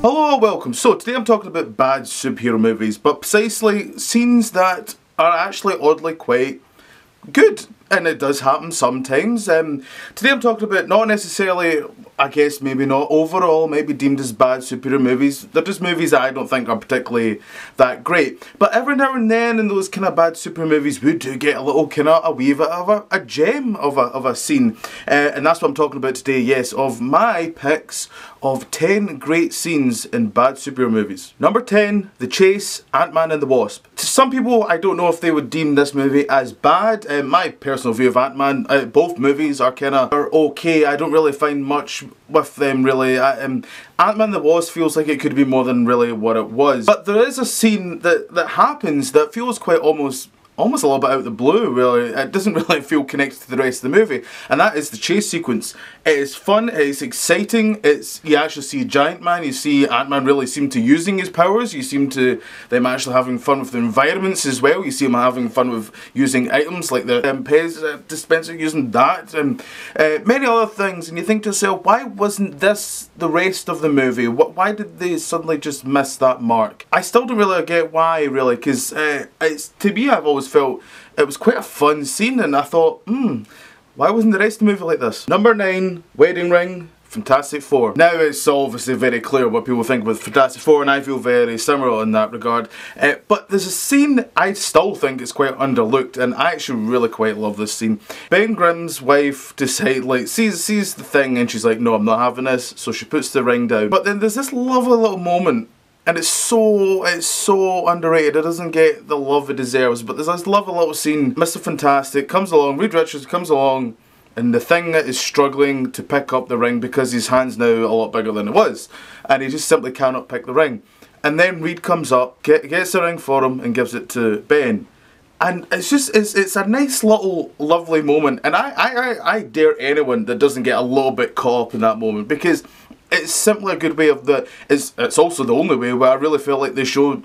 Hello, welcome. So today I'm talking about bad superhero movies, but precisely scenes that are actually oddly quite good. And it does happen sometimes. Today I'm talking about not necessarily, I guess maybe not overall, maybe deemed as bad superhero movies. They're just movies that I don't think are particularly that great. But every now and then in those kind of bad superhero movies, we do get a little kind of a wee bit of a gem of a scene. And that's what I'm talking about today, yes, of my picks of 10 great scenes in bad superhero movies. Number 10, The Chase, Ant-Man and the Wasp. To some people, I don't know if they would deem this movie as bad. My personal view of Ant-Man, both movies are okay. I don't really find much with them really. Ant-Man and the Wasp feels like it could be more than really what it was. But there is a scene that happens that feels quite almost a little bit out of the blue, really. It doesn't really feel connected to the rest of the movie, and that is the chase sequence. It is fun, it is exciting, you actually see Giant Man, you see Ant-Man really seem to using his powers, you seem to them actually having fun with the environments as well, you see him having fun with using items like the Pez dispenser, using that, and many other things, and you think to yourself, why wasn't this the rest of the movie? Why did they suddenly just miss that mark? I still don't really get why, really, because to me, I've always felt it was quite a fun scene, and I thought, why wasn't the rest of the movie like this? Number 9, Wedding Ring, Fantastic Four. Now it's obviously very clear what people think with Fantastic Four, and I feel very similar in that regard. But there's a scene I still think is quite underlooked, and I actually really quite love this scene. Ben Grimm's wife sees the thing, and she's like, no, I'm not having this, so she puts the ring down. But then there's this lovely little moment, and it's so underrated. It doesn't get the love it deserves, but there's this lovely little scene. Mr. Fantastic comes along, Reed Richards comes along, and the thing is struggling to pick up the ring because his hand's now a lot bigger than it was, and he just simply cannot pick the ring. And then Reed comes up, gets the ring for him, and gives it to Ben. And it's a nice little lovely moment, and I dare anyone that doesn't get a little bit caught up in that moment, because it's simply a good way of it's also the only way where I really feel like they show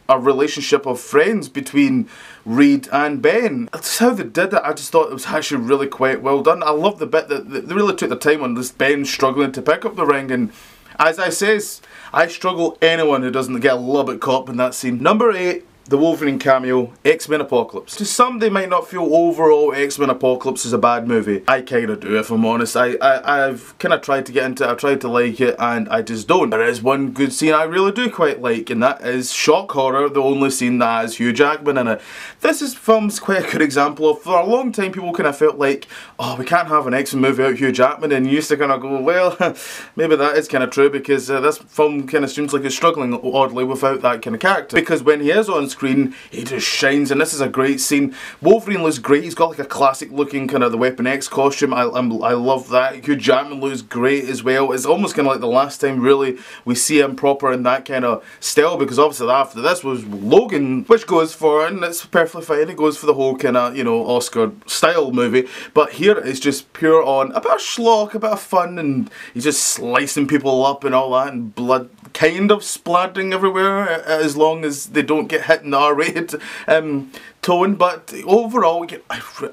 a relationship of friends between Reed and Ben. That's how they did it. I just thought it was actually really quite well done. I love the bit that they really took the time on this Ben struggling to pick up the ring, and as I says, I struggle anyone who doesn't get a little bit caught up in that scene. Number 8, the Wolverine cameo, X-Men Apocalypse. To some, they might not feel overall X-Men Apocalypse is a bad movie. I kinda do, if I'm honest. I've kinda tried to get into it, I've tried to like it, and I just don't. There is one good scene I really do quite like, and that is Shock Horror, the only scene that has Hugh Jackman in it. This film's quite a good example of, for a long time people kinda felt like, oh, we can't have an X-Men movie without Hugh Jackman, and you used to kinda go, well, maybe that is kinda true, because this film kinda seems like it's struggling oddly without that kinda character. Because when he is on screen, he just shines, and this is a great scene. Wolverine looks great. He's got like a classic looking kind of the Weapon X costume. I love that. Hugh Jackman looks great as well. It's almost kind of like the last time really we see him proper in that kind of style, because obviously after this was Logan, which goes for, and it's perfectly fine, it goes for the whole kind of, you know, Oscar style movie. But here it's just pure on a bit of schlock, a bit of fun, and he's just slicing people up and all that, and blood kind of splattering everywhere, as long as they don't get hit in the R-rated tone. But overall,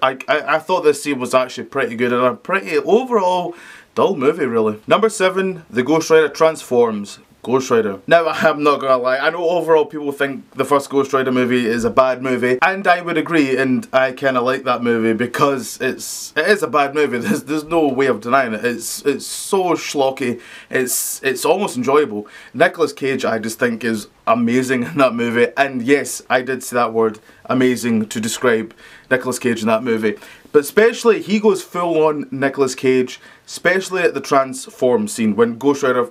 I thought this scene was actually pretty good, and a pretty overall dull movie really. Number 7, the Ghost Rider transforms. Ghost Rider. Now, I'm not gonna lie, I know overall people think the first Ghost Rider movie is a bad movie, and I would agree, and I kinda like that movie because it is a bad movie. There's no way of denying it. It's so schlocky, it's almost enjoyable. Nicolas Cage, I just think, is amazing in that movie, and yes, I did say that word, amazing, to describe Nicolas Cage in that movie. But especially, he goes full on Nicolas Cage, especially at the transform scene, when Ghost Rider,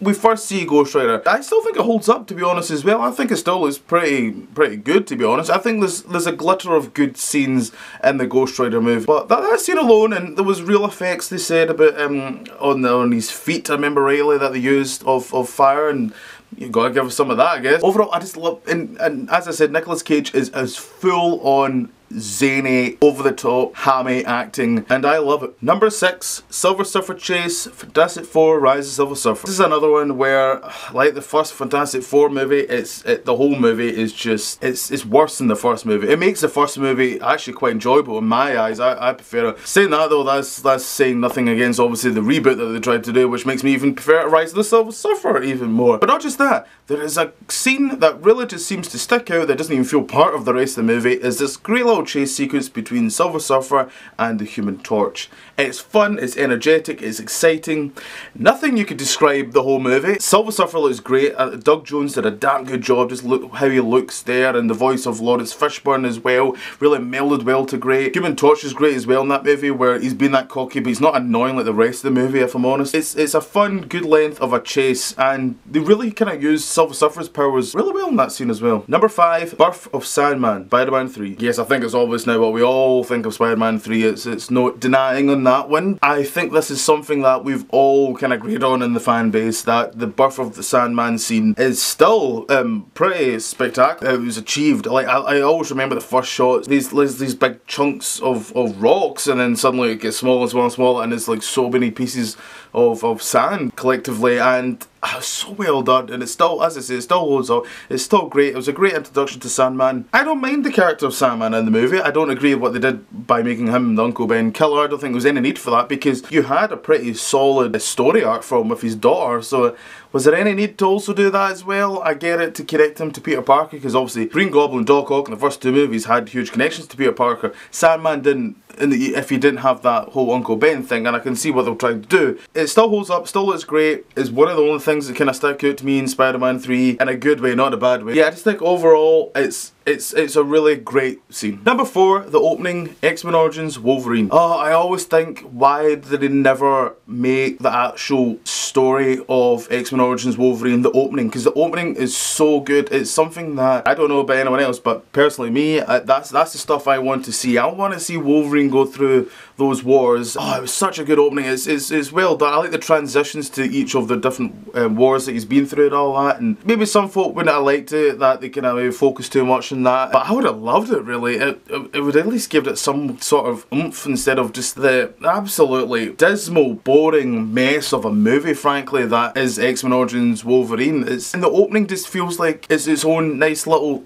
we first see Ghost Rider. I still think it holds up, to be honest, as well. I think it still is pretty good, to be honest. I think there's a glitter of good scenes in the Ghost Rider movie. But that scene alone, and there was real effects they said about on his feet, I remember rightly, that they used of fire, and you gotta give us some of that, I guess. Overall, I just love, and as I said, Nicolas Cage is as full on zany, over-the-top, hammy acting, and I love it. Number 6, Silver Surfer Chase, Fantastic Four, Rise of Silver Surfer. This is another one where, like the first Fantastic Four movie, the whole movie is just, it's worse than the first movie. It makes the first movie actually quite enjoyable in my eyes. I prefer it. Saying that though, that's saying nothing against obviously the reboot that they tried to do, which makes me even prefer Rise of the Silver Surfer even more. But not just that, there is a scene that really just seems to stick out that doesn't even feel part of the rest of the movie, is this great little chase sequence between Silver Surfer and the Human Torch. It's fun, it's energetic, it's exciting. Nothing you could describe the whole movie. Silver Surfer looks great. Doug Jones did a damn good job. Just look how he looks there, and the voice of Lawrence Fishburne as well really melded well to great. Human Torch is great as well in that movie, where he's been that cocky, but he's not annoying like the rest of the movie, if I'm honest. It's a fun, good length of a chase, and they really kind of use Silver Surfer's powers really well in that scene as well. Number 5, Birth of Sandman, Spider-Man 3. Yes, I think it's obvious now what we all think of Spider-Man 3. It's no denying on that one. I think this is something that we've all kind of agreed on in the fan base, that the Birth of the Sandman scene is still pretty spectacular. It was achieved. Like I always remember the first shots, these big chunks of rocks, and then suddenly it gets smaller and smaller and smaller, and it's like so many pieces of sand collectively, and so well done, and it's still, as I say, it still holds up. It's still great. It was a great introduction to Sandman. I don't mind the character of Sandman in the movie. I don't agree with what they did by making him the Uncle Ben killer. I don't think there was any need for that, because you had a pretty solid story arc for him with his daughter, so was there any need to also do that as well? I get it, to connect him to Peter Parker, because obviously Green Goblin, Doc Ock in the first 2 movies had huge connections to Peter Parker. Sandman didn't, if he didn't have that whole Uncle Ben thing, and I can see what they're trying to do. It still holds up, still looks great. It's one of the only things that kind of stuck out to me in Spider-Man 3 in a good way, not in a bad way. Yeah, I just think overall it's a really great scene. Number 4, the opening, X-Men Origins Wolverine. Oh, I always think, why did they never make the actual story of X-Men Origins Wolverine the opening? Because the opening is so good. It's something that, I don't know about anyone else, but personally me, that's the stuff I want to see. I want to see Wolverine go through those wars. Oh, it was such a good opening. It's well done. I like the transitions to each of the different wars that he's been through and all that, and maybe some folk wouldn't have liked it, that they kind of focus too much on that, but I would have loved it really. It would at least give it some sort of oomph instead of just the absolutely dismal, boring mess of a movie, frankly, that is X-Men Origins Wolverine. And the opening just feels like it's its own nice little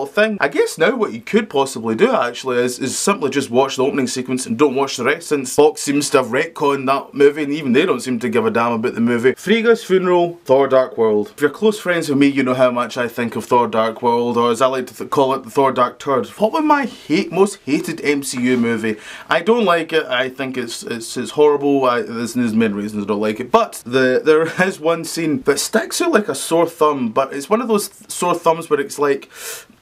thing. I guess now what you could possibly do actually is simply just watch the opening sequence and don't watch the rest, since Fox seems to have retconned that movie, and even they don't seem to give a damn about the movie. Frigga's Funeral, Thor Dark World. If you're close friends with me, you know how much I think of Thor Dark World, or as I like to call it, the Thor Dark Turd. Probably my most hated MCU movie. I don't like it. I think it's horrible. There's many reasons I don't like it, but there is one scene that sticks out like a sore thumb, but it's one of those sore thumbs where it's like,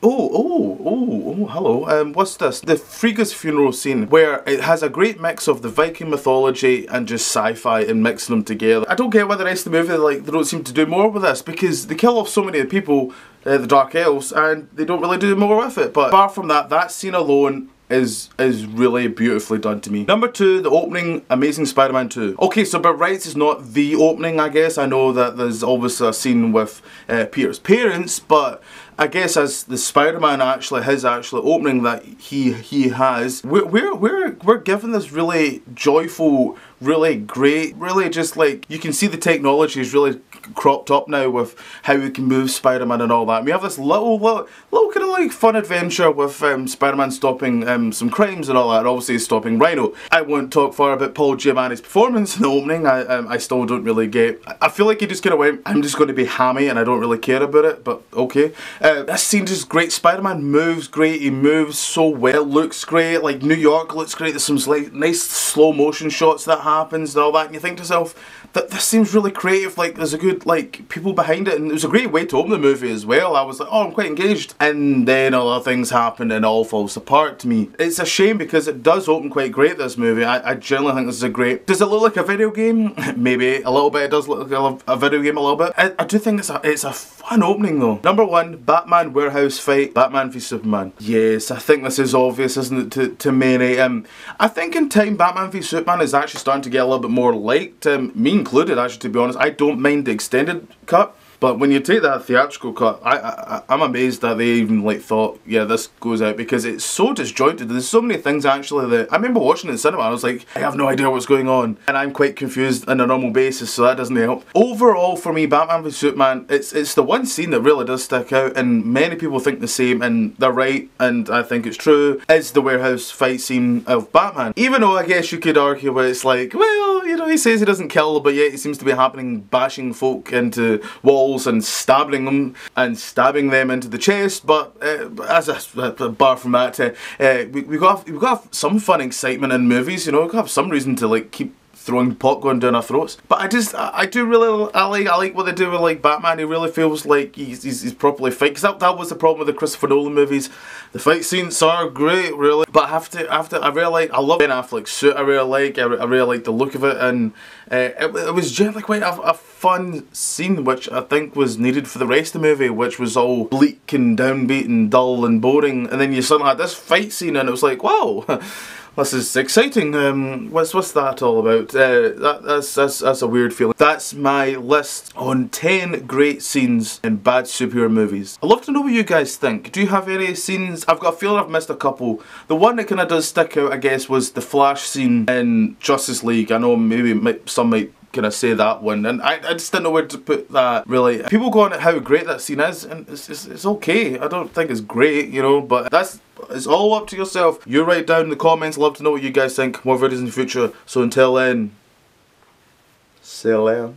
oh, hello, what's this? The Frigga's Funeral scene, where it has a great mix of the Viking mythology and just sci-fi and mixing them together. I don't get why the rest of the movie, like, they don't seem to do more with this, because they kill off so many people, the Dark Elves, and they don't really do more with it. But apart from that, that scene alone is really beautifully done to me. Number 2, the opening, Amazing Spider-Man 2. Okay, so but Rights is not the opening, I guess. I know that there's obviously a scene with Peter's parents, but I guess as the Spider-Man his actual opening that he has, we're given this really joyful, really great, really just like, you can see the technology is really cropped up now with how we can move Spider-Man and all that. And we have this little kind of like fun adventure with Spider-Man stopping some crimes and all that, and obviously stopping Rhino. I won't talk far about Paul Giamatti's performance in the opening. I still don't really get. I feel like he just kind of went, I'm just going to be hammy and I don't really care about it, but okay. This scene just great. Spider-Man moves great. He moves so well. It looks great. Like New York looks great. There's some like nice slow motion shots that happens and all that, and you think to yourself, that this seems really creative. Like there's a good like people behind it, and it was a great way to open the movie as well. I was like, oh, I'm quite engaged, and then other things happen and it all falls apart to me. It's a shame because it does open quite great, this movie. I generally think this is a great. Does it look like a video game? Maybe a little bit. It does look like a video game a little bit. I do think it's a fun opening though. Number 1, Batman warehouse fight, Batman v Superman. Yes, I think this is obvious, isn't it, to many. I think in time Batman v Superman is actually starting to get a little bit more liked, me included actually, to be honest. I don't mind the extended cut. But when you take that theatrical cut, I'm amazed that they even like thought, yeah, this goes out, because it's so disjointed. There's so many things actually that I remember watching it in cinema. I was like, I have no idea what's going on, and I'm quite confused on a normal basis, so that doesn't help. Overall, for me, Batman v Superman, it's the one scene that really does stick out, and many people think the same, and they're right, and I think it's true. Is the warehouse fight scene of Batman. Even though I guess you could argue where it's like, well, you know, he says he doesn't kill, but yet he seems to be happening bashing folk into walls and stabbing them and stabbing them into the chest. But as a bar from that, we got to have some fun excitement in movies. You know, we got to have some reason to like keep throwing popcorn down our throats. But I do really, I like what they do with like Batman. He really feels like he's properly fight, because that was the problem with the Christopher Nolan movies. The fight scenes are great, really, but I really like, I love Ben Affleck's suit. I really like the look of it, and it was generally quite a fun scene, which I think was needed for the rest of the movie, which was all bleak and downbeat and dull and boring, and then you suddenly had this fight scene, and it was like, wow. This is exciting. What's that all about? That's a weird feeling. That's my list on 10 great scenes in bad superhero movies. I'd love to know what you guys think. Do you have any scenes? I've got a feeling I've missed a couple. The one that kind of does stick out, I guess, was the Flash scene in Justice League. I know maybe some might kind of say that one, and I just didn't know where to put that, really. People go on at how great that scene is, and it's okay. I don't think it's great, you know, but it's all up to yourself. You write down in the comments. Love to know what you guys think. More videos in the future. So until then, see you later.